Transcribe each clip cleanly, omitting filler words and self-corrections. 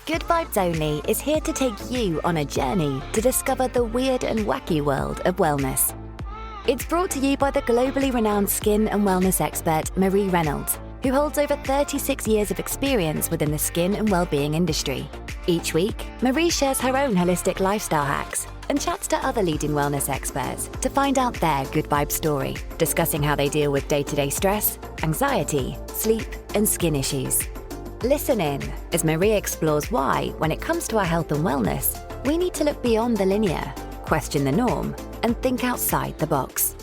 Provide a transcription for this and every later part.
Good Vibes Only is here to take you on a journey to discover the weird and wacky world of wellness. It's brought to you by the globally renowned skin and wellness expert Marie Reynolds, who holds over 36 years of experience within the skin and wellbeing industry. Each week, Marie shares her own holistic lifestyle hacks and chats to other leading wellness experts to find out their good vibe story, discussing how they deal with day-to-day stress, anxiety, sleep, and skin issues. Listen in as Marie explores why, when it comes to our health and wellness, we need to look beyond the linear, question the norm, and think outside the box.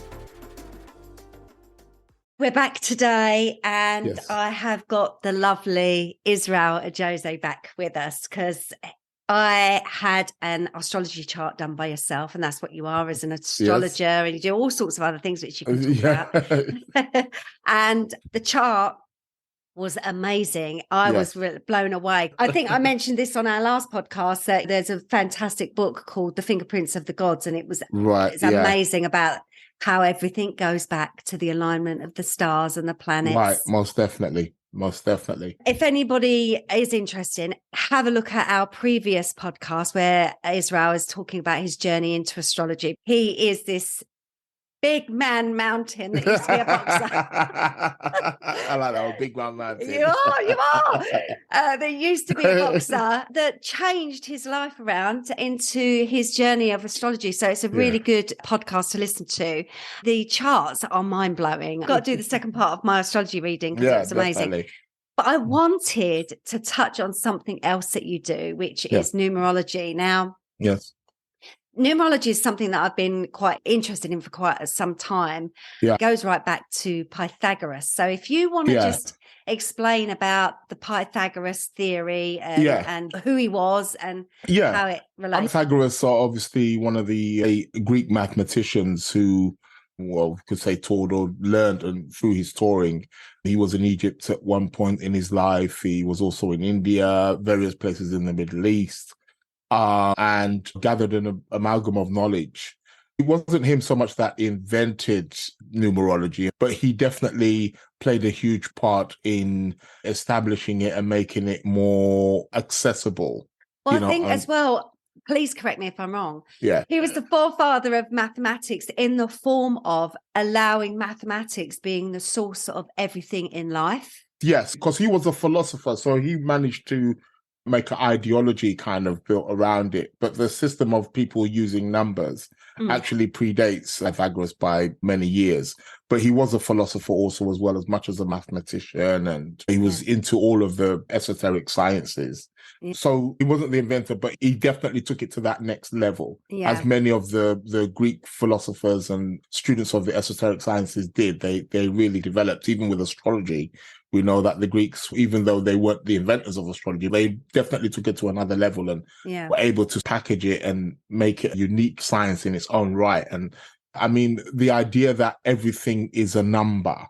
We're back today, and Yes. I have got the lovely Isreal Ajose back with us because I had an astrology chart done by yourself, and that's what you are as an astrologer, and you do all sorts of other things which you can talk about. And the chart was amazing. I was blown away. I think I mentioned this on our last podcast, that there's a fantastic book called The Fingerprints of the Gods, and it's amazing about how everything goes back to the alignment of the stars and the planets. Right, most definitely. If anybody is interested, have a look at our previous podcast where Isreal is talking about his journey into astrology. He is this big man mountain that used to be a boxer. I like that one, big man mountain. You are. There used to be a boxer that changed his life around into his journey of astrology. So it's a really good podcast to listen to. The charts are mind-blowing. I've got to do the second part of my astrology reading because it was amazing. Definitely. But I wanted to touch on something else that you do, which is numerology. Now, yes. Numerology is something that I've been quite interested in for quite some time. Yeah. It goes right back to Pythagoras. So if you want to just explain about the Pythagoras theory and who he was and how it relates. Pythagoras are obviously one of the Greek mathematicians who, well, we could say toured or learned, and through his touring, he was in Egypt at one point in his life. He was also in India, various places in the Middle East. And gathered an amalgam of knowledge. It wasn't him so much that invented numerology, but he definitely played a huge part in establishing it and making it more accessible. Well, I think as well, please correct me if I'm wrong. Yeah. He was the forefather of mathematics in the form of allowing mathematics being the source of everything in life. Yes, because he was a philosopher, so he managed to make an ideology kind of built around it. But the system of people using numbers actually predates Pythagoras by many years. But he was a philosopher also, as well, as much as a mathematician, and he was into all of the esoteric sciences. Yeah. So he wasn't the inventor, but he definitely took it to that next level, as many of the Greek philosophers and students of the esoteric sciences did. They really developed, even with astrology. We know that the Greeks, even though they weren't the inventors of astrology, they definitely took it to another level and were able to package it and make it a unique science in its own right. And I mean, the idea that everything is a number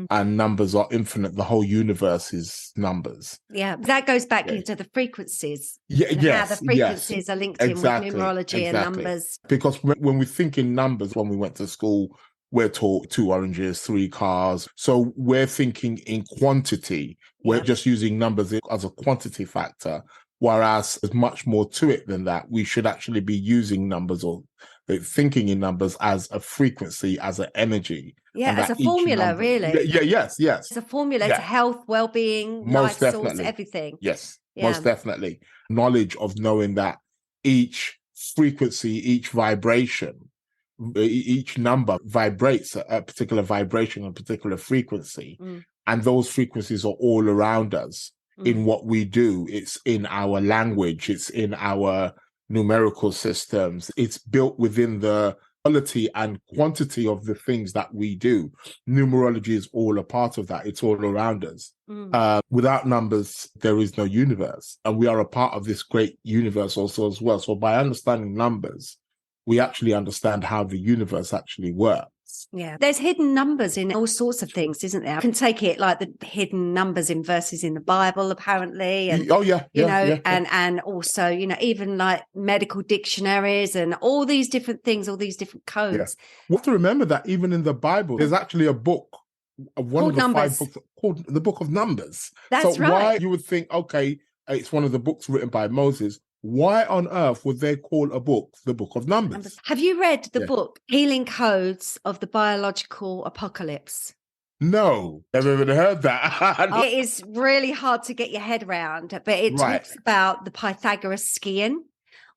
and numbers are infinite, the whole universe is numbers. Yeah, that goes back into the frequencies. How the frequencies are linked in with numerology and numbers. Because when we think in numbers, when we went to school, we're taught 2 oranges, 3 cars. So we're thinking in quantity. We're just using numbers as a quantity factor, whereas there's much more to it than that. We should actually be using numbers or thinking in numbers as a frequency, as an energy. Yeah, as a formula, really. Yes. It's a formula to health, well-being, life source, everything. Yes, most definitely. Knowledge of knowing that each frequency, each vibration, each number vibrates a particular vibration, a particular frequency. And those frequencies are all around us in what we do. It's in our language. It's in our numerical systems. It's built within the quality and quantity of the things that we do. Numerology is all a part of that. It's all around us. Without numbers, there is no universe. And we are a part of this great universe also as well. So by understanding numbers, we actually understand how the universe actually works. Yeah. There's hidden numbers in all sorts of things, isn't there? I can take it like the hidden numbers in verses in the Bible, apparently. And, and also, even like medical dictionaries and all these different things, all these different codes. Yeah. We have to remember that even in the Bible, there's actually a book, one of the 5 books called the Book of Numbers. That's so right. Why you would think, okay, It's one of the books written by Moses. Why on earth would they call a book the Book of Numbers? Have you read the book Healing Codes of the Biological Apocalypse? No, never even heard that. It is really hard to get your head around, but it talks about the Pythagoras skiing,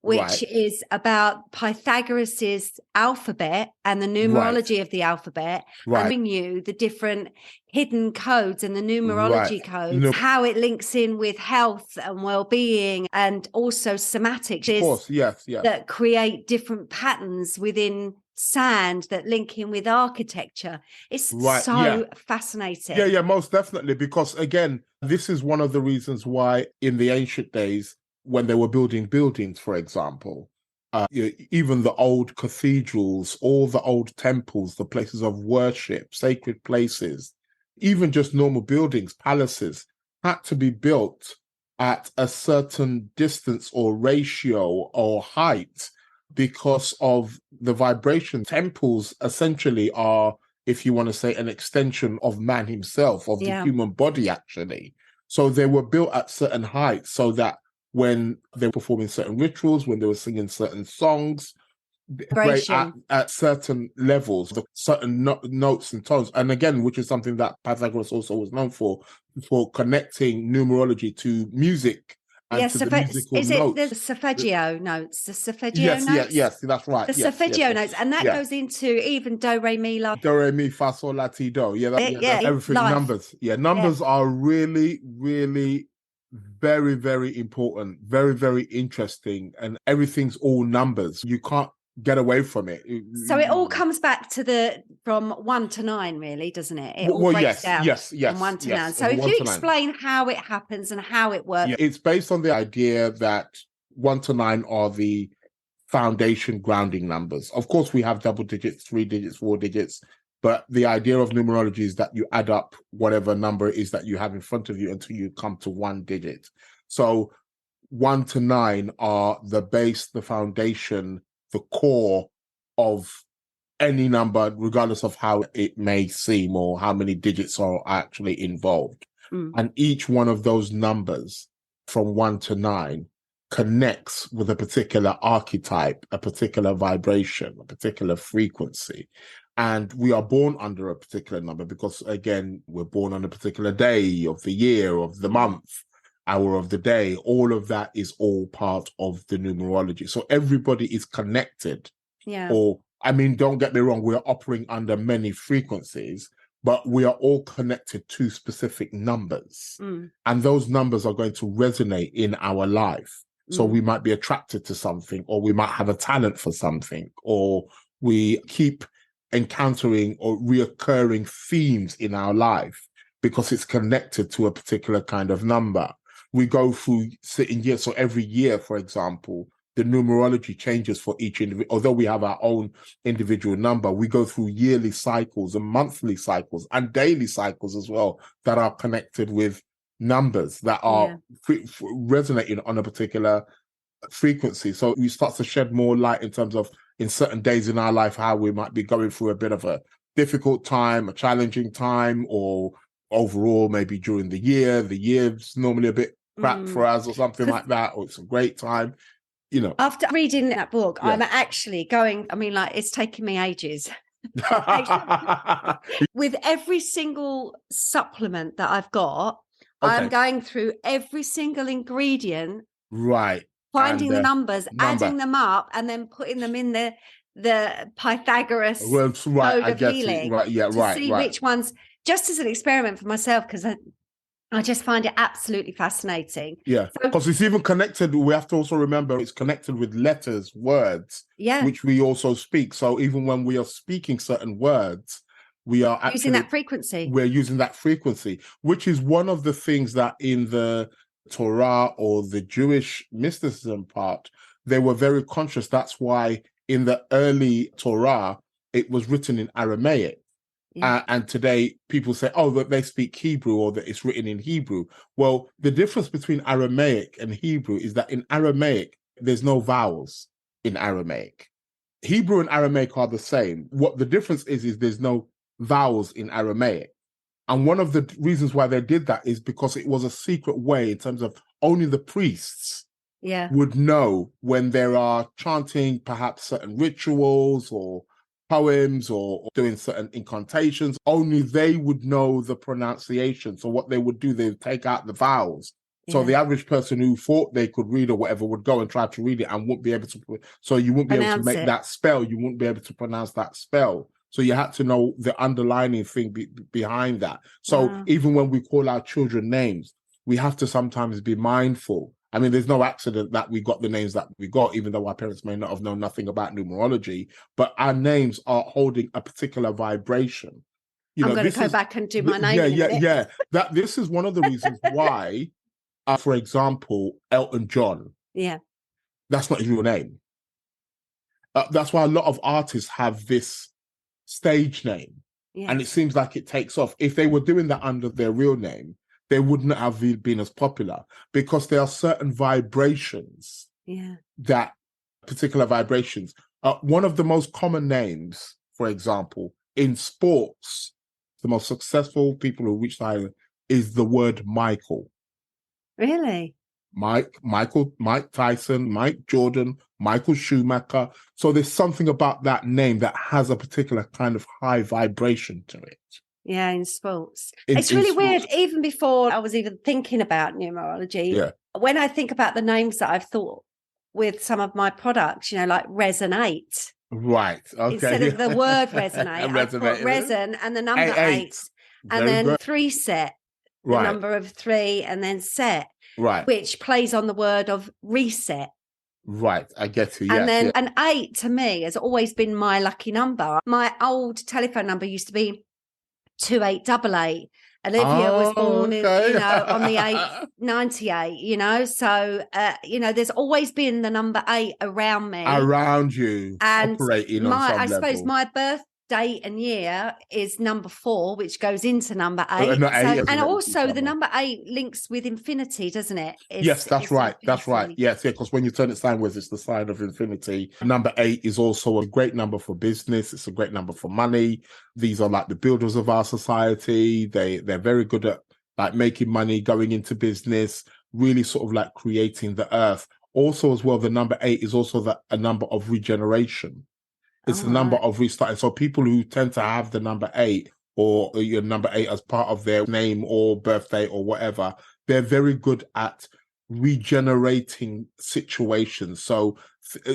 which is about Pythagoras's alphabet and the numerology of the alphabet, and showing you the different hidden codes and the numerology codes, how it links in with health and well-being, and also somatics. Of course, yes. That create different patterns within sand that link in with architecture. It's so fascinating. Yeah, most definitely. Because again, this is one of the reasons why in the ancient days, when they were building buildings, for example, even the old cathedrals, all the old temples, the places of worship, sacred places, even just normal buildings, palaces, had to be built at a certain distance or ratio or height because of the vibration. Temples essentially are, if you want to say, an extension of man himself, of the human body, actually. So they were built at certain heights so that when they were performing certain rituals, when they were singing certain songs, at certain levels, the certain notes and tones. And again, which is something that Pythagoras also was known for connecting numerology to music. Yes, is it the solfeggio notes? The solfeggio notes? Yes, that's right. The solfeggio notes, and that goes into even do, re, mi, la. Do, re, mi, fa, sol, la, ti, do. Everything numbers. Numbers are really, really very, very important, very, very interesting, and everything's all numbers. You can't get away from it. So it all comes back to from 1 to 9, really, doesn't it? It all breaks down from 1 to 9. So if you explain how it happens and how it works. It's based on the idea that 1 to 9 are the foundation grounding numbers. Of course, we have double digits, 3 digits, 4 digits, but the idea of numerology is that you add up whatever number it is that you have in front of you until you come to 1 digit. So 1 to 9 are the base, the foundation, the core of any number, regardless of how it may seem or how many digits are actually involved. And each one of those numbers from 1 to 9 connects with a particular archetype, a particular vibration, a particular frequency. And we are born under a particular number because, again, we're born on a particular day of the year, of the month, hour of the day. All of that is all part of the numerology. So everybody is connected. Don't get me wrong, we're operating under many frequencies, but we are all connected to specific numbers. And those numbers are going to resonate in our life. So we might be attracted to something, or we might have a talent for something, or we keep encountering or reoccurring themes in our life because it's connected to a particular kind of number. We go through certain years. So every year, for example, the numerology changes for each individual. Although we have our own individual number, we go through yearly cycles and monthly cycles and daily cycles as well that are connected with numbers that are resonating on a particular frequency. So we start to shed more light in terms of, in certain days in our life, how we might be going through a bit of a difficult time, a challenging time, or overall maybe during the year's normally a bit crap for us or something like that, or it's a great time, After reading that book, I'm actually going, it's taken me ages. With every single supplement that I've got, I'm going through every single ingredient. Finding the numbers, adding them up, and then putting them in the Pythagoras code of healing to see which ones, just as an experiment for myself, because I just find it absolutely fascinating. Because it's even connected. We have to also remember it's connected with letters, words, which we also speak. So even when we are speaking certain words, we are actually using that frequency. We're using that frequency, which is one of the things that in the Torah or the Jewish mysticism part, they were very conscious. That's why in the early Torah, it was written in Aramaic. And today people say, that they speak Hebrew or that it's written in Hebrew. Well, the difference between Aramaic and Hebrew is that in Aramaic, there's no vowels in Aramaic. Hebrew and Aramaic are the same. What the difference is there's no vowels in Aramaic. And one of the reasons why they did that is because it was a secret way in terms of only the priests Yeah. would know when there are chanting perhaps certain rituals or poems or doing certain incantations. Only they would know the pronunciation. So what they would do, they would take out the vowels. So the average person who thought they could read or whatever would go and try to read it and wouldn't be able to. So you wouldn't be able to make that spell. You wouldn't be able to pronounce that spell. So you had to know the underlying thing behind that. So even when we call our children names, we have to sometimes be mindful. I mean, there's no accident that we got the names that we got, even though our parents may not have known nothing about numerology, but our names are holding a particular vibration. I'm going to go back and do my name. Yeah. This is one of the reasons why, for example, Elton John. Yeah. That's not his real name. That's why a lot of artists have this stage name. Yeah. And it seems like it takes off. If they were doing that under their real name, they wouldn't have been as popular, because there are certain vibrations that particular vibrations. One of the most common names, for example, in sports, the most successful people who reach the island is the word Michael. Really? Mike Tyson, Mike Jordan, Michael Schumacher. So there's something about that name that has a particular kind of high vibration to it. Yeah, in sports. It's really weird. Even before I was even thinking about numerology, when I think about the names that I've thought with some of my products, like resonate. Right. Okay. Instead of the word resonate, I've got reson and the number 8. And then 3 set, the number of 3, and then set. Right. Which plays on the word of reset. Right, I get you. And then an 8 to me has always been my lucky number. My old telephone number used to be 2888. Olivia was born in, on the 8th, 98, so, there's always been the number 8 around me. Around you, and operating on some level. suppose my birth date and year is number 4, which goes into number 8. And also the number 8 links with infinity, doesn't it? Yes, that's right. That's right. Yes, because when you turn it sideways, it's the sign of infinity. Number 8 is also a great number for business. It's a great number for money. These are like the builders of our society. They're very good at like making money, going into business, really sort of like creating the earth. Also, as well, the number 8 is also a number of regeneration. It's the number of restarting. So people who tend to have the number 8 or your number 8 as part of their name or birthday or whatever, they're very good at regenerating situations. So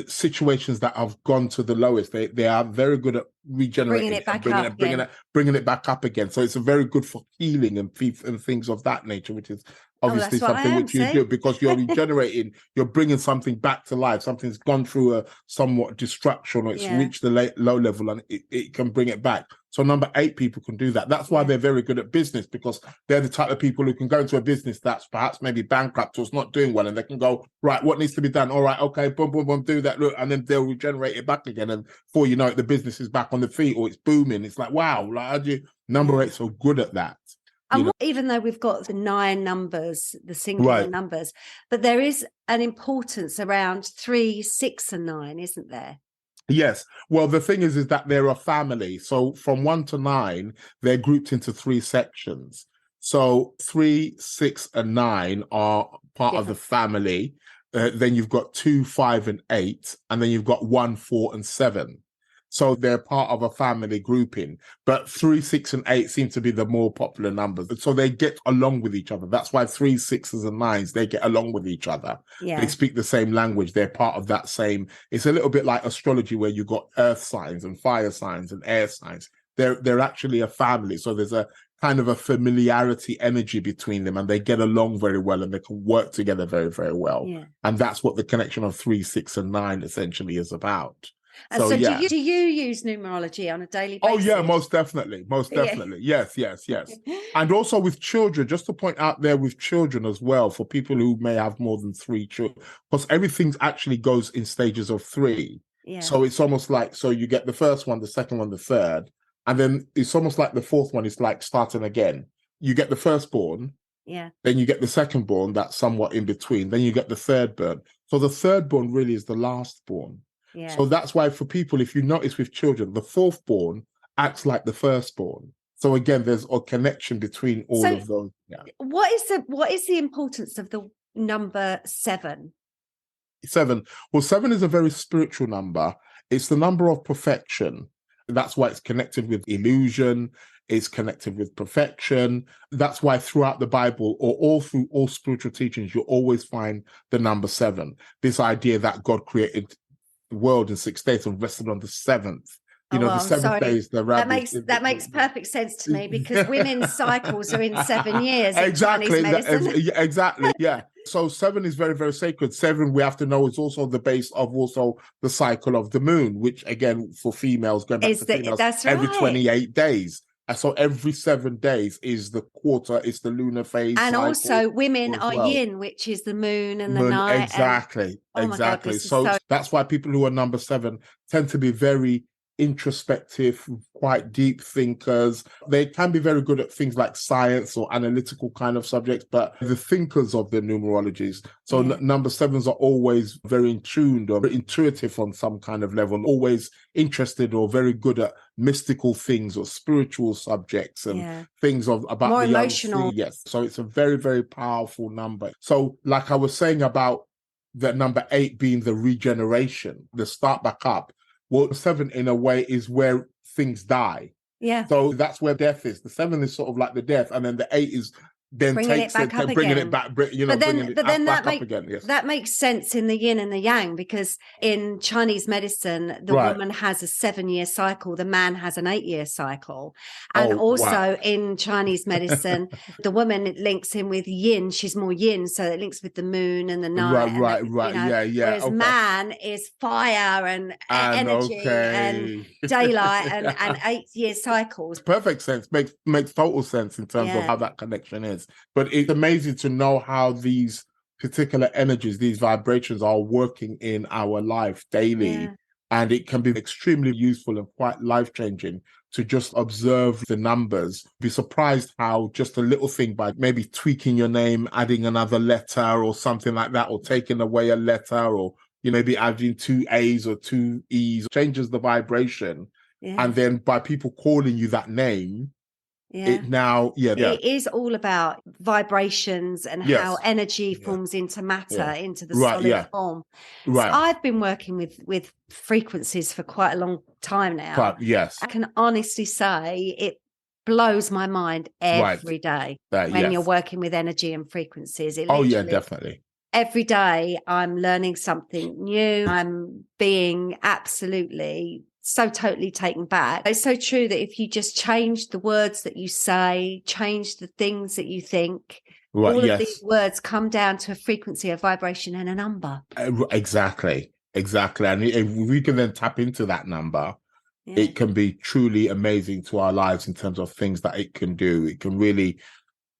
situations that have gone to the lowest, they are very good at regenerating bringing it back up again. So it's very good for healing and things of that nature, which is obviously something which you do, because you're regenerating, you're bringing something back to life. Something's gone through a somewhat destruction, or it's reached the low level, and it can bring it back. So number 8 people can do that. That's why they're very good at business, because they're the type of people who can go into a business that's perhaps maybe bankrupt or it's not doing well, and they can go, right, what needs to be done? All right, okay, boom, boom, boom, do that, look, and then they'll regenerate it back again. And before you know it, the business is back on the feet, or it's booming. It's like, wow, like how do you, number 8 so good at that. And even though we've got the 9 numbers, the singular numbers, but there is an importance around 3, 6, and 9, isn't there? Yes. Well, the thing is that they're a family. So from 1 to 9, they're grouped into 3 sections. So 3, 6, and 9 are part of the family. Then you've got 2, 5, and 8, and then you've got 1, 4, and 7. So they're part of a family grouping, but 3, 6, and 8 seem to be the more popular numbers. So they get along with each other. That's why 3, 6s, and 9s, they get along with each other. Yeah. They speak the same language. They're part of that same. It's a little bit like astrology, where you've got earth signs and fire signs and air signs. They're actually a family. So there's a kind of a familiarity energy between them, and they get along very well, and they can work together very, very well. Yeah. And that's what the connection of 3, 6, and 9 essentially is about. And so do you use numerology on a daily basis? Oh, yeah, most definitely. Most definitely. Yes. And also with children, just to point out there with children as well, for people who may have more than 3 children, because everything actually goes in stages of 3. Yeah. So it's almost like, so you get the first one, the second one, the third, and then it's almost like the fourth one is like starting again. You get the firstborn. Yeah. Then you get the secondborn, that's somewhat in between. Then you get the thirdborn. So the thirdborn really is the lastborn. Yeah. So that's why for people, if you notice with children, the fourthborn acts like the firstborn. So again, there's a connection between all of those. Yeah. What is the importance of the number 7? 7. Well, 7 is a very spiritual number. It's the number of perfection. That's why it's connected with illusion. It's connected with perfection. That's why throughout the Bible, or all through all spiritual teachings, you always find the number 7. This idea that God created the world in 6 days and rested on the 7th. You know, the 7th day is the rabbit. That makes perfect sense to me, because women's cycles are in 7 years in Chinese medicine. Exactly. Yeah. So 7 is very, very sacred. 7, we have to know, is also the base of also the cycle of the moon, which again, for females, going back to females, that's every right. 28 days. And so every 7 days is the quarter, it's the lunar phase. And also women are yin, which is the moon and the night. Exactly. Exactly. God, so that's why people who are number 7 tend to be very introspective, quite deep thinkers. They can be very good at things like science or analytical kind of subjects, but the thinkers of the numerologies. So number 7s are always very in tune or intuitive on some kind of level, always interested or very good at mystical things or spiritual subjects and things about more the emotional. Yes. So it's a very, very powerful number. So like I was saying about the number 8 being the regeneration, the start back up. Well, 7 in a way is where things die. Yeah. So that's where death is. The 7 is sort of like the death, and then the 8 is then bringing it back up again. That makes sense in the yin and the yang, because in Chinese medicine, the woman has a 7-year cycle, the man has an 8-year cycle. And in Chinese medicine, the woman links in with yin, she's more yin, so it links with the moon and the night. Whereas man is fire and energy and daylight and 8-year cycles. Perfect sense. Makes total sense in terms of how that connection is. But it's amazing to know how these particular energies, these vibrations are working in our life daily. Yeah. And it can be extremely useful and quite life-changing to just observe the numbers. Be surprised how just a little thing, by maybe tweaking your name, adding another letter or something like that, or taking away a letter, or maybe adding 2 A's or 2 E's, changes the vibration. Yeah. And then by people calling you that name, it is all about vibrations and how energy forms into matter, into the solid form. Right. So I've been working with frequencies for quite a long time now. But yes, I can honestly say it blows my mind every day when you're working with energy and frequencies. Definitely. Every day I'm learning something new. I'm being absolutely so totally taken back. It's so true that if you just change the words that you say, change the things that you think, all of these words come down to a frequency, a vibration, and a number. Exactly. And if we can then tap into that number, it can be truly amazing to our lives in terms of things that it can do. It can really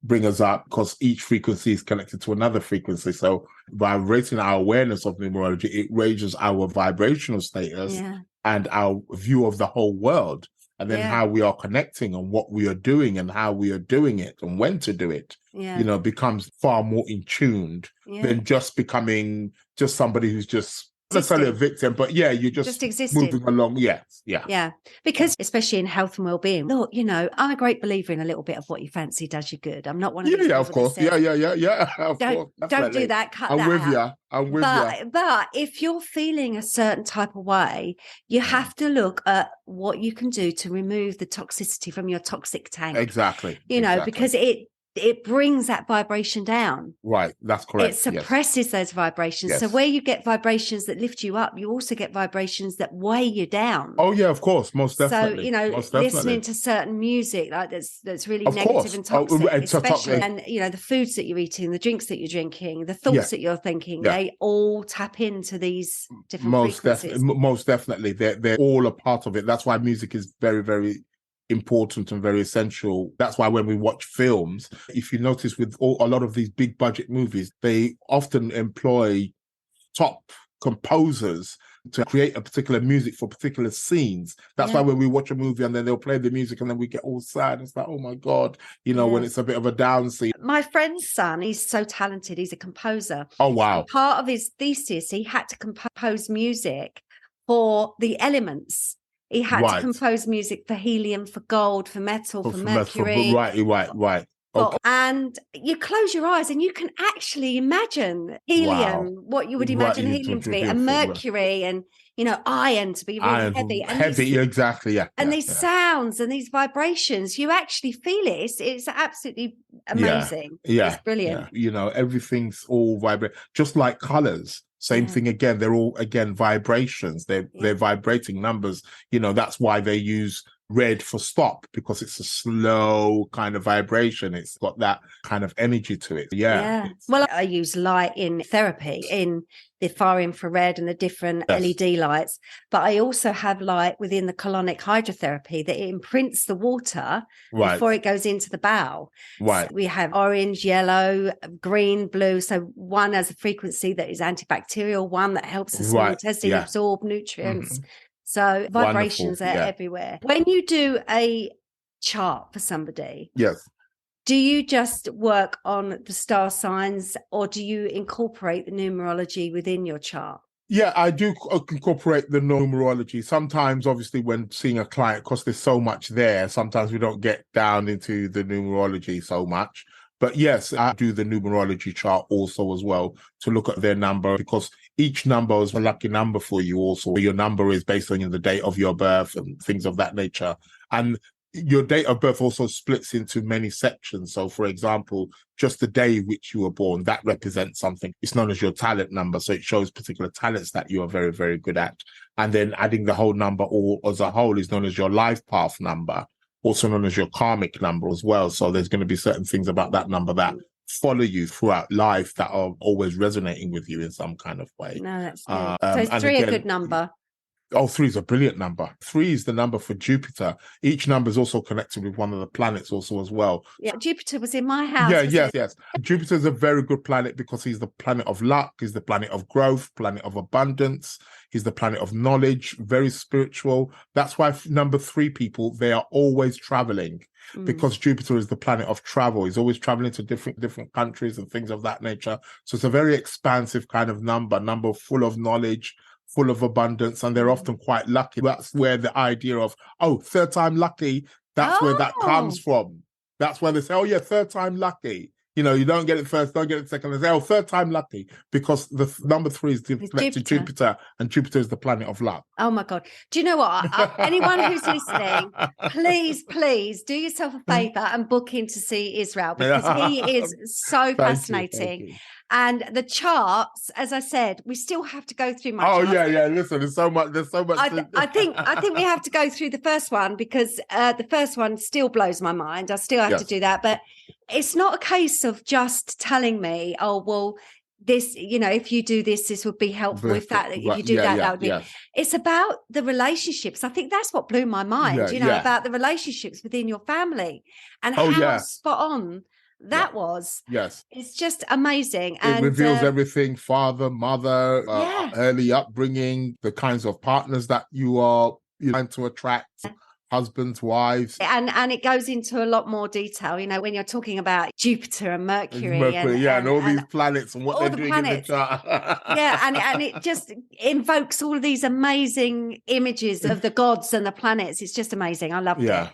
bring us up, because each frequency is connected to another frequency. So by raising our awareness of numerology, it raises our vibrational status and our view of the whole world, and then how we are connecting and what we are doing and how we are doing it and when to do it, becomes far more in tuned than just becoming just somebody who's just necessarily a victim, but you're just moving along. Yeah. Because especially in health and well-being, look, I'm a great believer in a little bit of what you fancy does you good. I'm not one of these of course. Don't do that. Cut that out. I'm with you. But if you're feeling a certain type of way, you have to look at what you can do to remove the toxicity from your toxic tank. Exactly. Because it brings that vibration down. Right, that's correct. It suppresses those vibrations. Yes. So where you get vibrations that lift you up, you also get vibrations that weigh you down. Oh yeah, of course, most definitely. So listening to certain music like that's really negative and toxic, especially and the foods that you're eating, the drinks that you're drinking, the thoughts that you're thinking, they all tap into these different frequencies. Most definitely, they're all a part of it. That's why music is very, very important and very essential. That's why when we watch films, if you notice with a lot of these big budget movies, they often employ top composers to create a particular music for particular scenes. That's why when we watch a movie and then they'll play the music and then we get all sad. It's like, oh my God, when it's a bit of a down scene. My friend's son, he's so talented. He's a composer. Oh, wow. And part of his thesis, he had to compose music for the elements. He had to compose music for helium, for gold, for metal, for mercury. Right. Okay. And you close your eyes and you can actually imagine helium, what you would imagine helium to be, and mercury, and iron to be really heavy. And Exactly, yeah. And these sounds and these vibrations, you actually feel it. It's absolutely amazing. Yeah. It's brilliant. Yeah. Everything's all vibrate, just like colors. Same thing again. They're all vibrations. They're vibrating numbers. That's why they use red for stop, because it's a slow kind of vibration. It's got that kind of energy to it. Yeah. Well, I use light in therapy, in the far infrared and the different LED lights, but I also have light within the colonic hydrotherapy that it imprints the water before it goes into the bowel. Right. So we have orange, yellow, green, blue. So one has a frequency that is antibacterial, one that helps the small intestine absorb nutrients. So vibrations are everywhere. When you do a chart for somebody, do you just work on the star signs, or do you incorporate the numerology within your chart? Yeah, I do incorporate the numerology. Sometimes, obviously, when seeing a client, because there's so much there, sometimes we don't get down into the numerology so much. But yes, I do the numerology chart also as well, to look at their number, because each number is a lucky number for you also. Your number is based on the date of your birth and things of that nature. And your date of birth also splits into many sections. So, for example, just the day which you were born, that represents something. It's known as your talent number. So it shows particular talents that you are very, very good at. And then adding the whole number all as a whole is known as your life path number, also known as your karmic number as well. So there's going to be certain things about that number that follow you throughout life that are always resonating with you in some kind of way. No, that's good. So is 3 a good number? Oh, 3 is a brilliant number. 3 is the number for Jupiter. Each number is also connected with one of the planets also as well. Yeah, Jupiter was in my house. Yes. Jupiter is a very good planet because he's the planet of luck. He's the planet of growth, planet of abundance. He's the planet of knowledge, very spiritual. That's why number 3 people, they are always traveling, because Jupiter is the planet of travel. He's always traveling to different countries and things of that nature. So it's a very expansive kind of number full of knowledge, full of abundance, and they're often quite lucky. That's where the idea of, third time lucky, that's where that comes from. That's where they say, third time lucky. You don't get it first, don't get it second. They say, third time lucky, because the number 3 is deflected to Jupiter, and Jupiter is the planet of luck. Oh my God. Do you know what? Anyone who's listening, please do yourself a favor and book in to see Isreal, because he is so fascinating. And the charts, as I said, we still have to go through my charts. Listen, there's so much. I think we have to go through the first one, because the first one still blows my mind. I still have to do that. But it's not a case of just telling me, this, if you do this, this would be helpful. If you do that, that would be. It's about the relationships. I think that's what blew my mind, about the relationships within your family and how spot on that was. Yes. It's just amazing. It reveals everything: father, mother, early upbringing, the kinds of partners that you are trying to attract, husbands, wives. And it goes into a lot more detail, when you're talking about Jupiter and Mercury and all these planets and what they're doing in the chart. and it just invokes all of these amazing images of the gods and the planets. It's just amazing. I loved it. Yeah.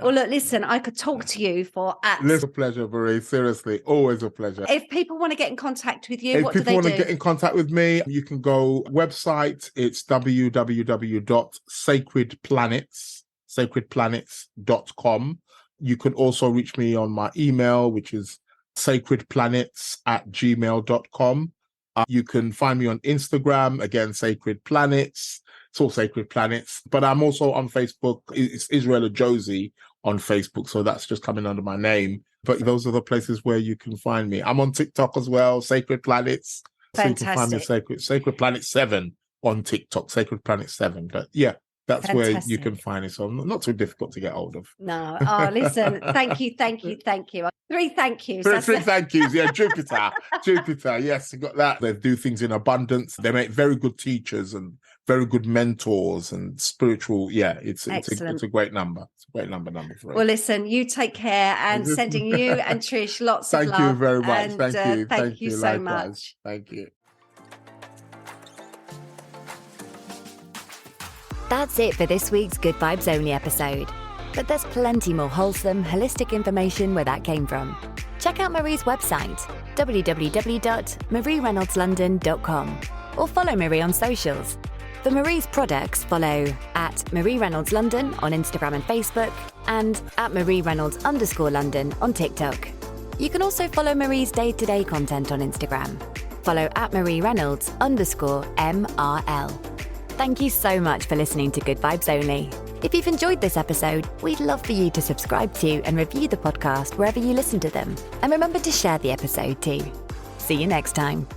Well, look, listen, I could talk to you for It's a pleasure, Marie. Seriously, always a pleasure. If people want to get in contact with you, what do they do? If people want to get in contact with me, you can go website. It's www.sacredplanets.com. You can also reach me on my email, which is sacredplanets@gmail.com. You can find me on Instagram, again, Sacred Planets. It's all Sacred Planets. But I'm also on Facebook. It's Israel Ajose on Facebook. So that's just coming under my name. But those are the places where you can find me. I'm on TikTok as well, Sacred Planets. Fantastic. So you can find me Sacred Planet 7 on TikTok, Sacred Planet 7. But that's Fantastic. Where you can find it. So not too difficult to get hold of. No. Oh, listen, thank you. 3 thank yous. 3 thank yous. Yeah, Jupiter. Yes, you got that. They do things in abundance. They make very good teachers and very good mentors and spiritual. Yeah, it's a great number. It's a great number for us. Well, listen, you take care, and sending you and Trish lots of love. Thank you very much. And, thank you. Thank you so likewise. much. Thank you. That's it for this week's Good Vibes Only episode. But there's plenty more wholesome, holistic information where that came from. Check out Marie's website, www.mariereynolds.london.com, or follow Marie on socials. For Marie's products, follow at Marie Reynolds London on Instagram and Facebook, and at Marie Reynolds_London on TikTok. You can also follow Marie's day-to-day content on Instagram. Follow at Marie Reynolds_MRL. Thank you so much for listening to Good Vibes Only. If you've enjoyed this episode, we'd love for you to subscribe to and review the podcast wherever you listen to them. And remember to share the episode too. See you next time.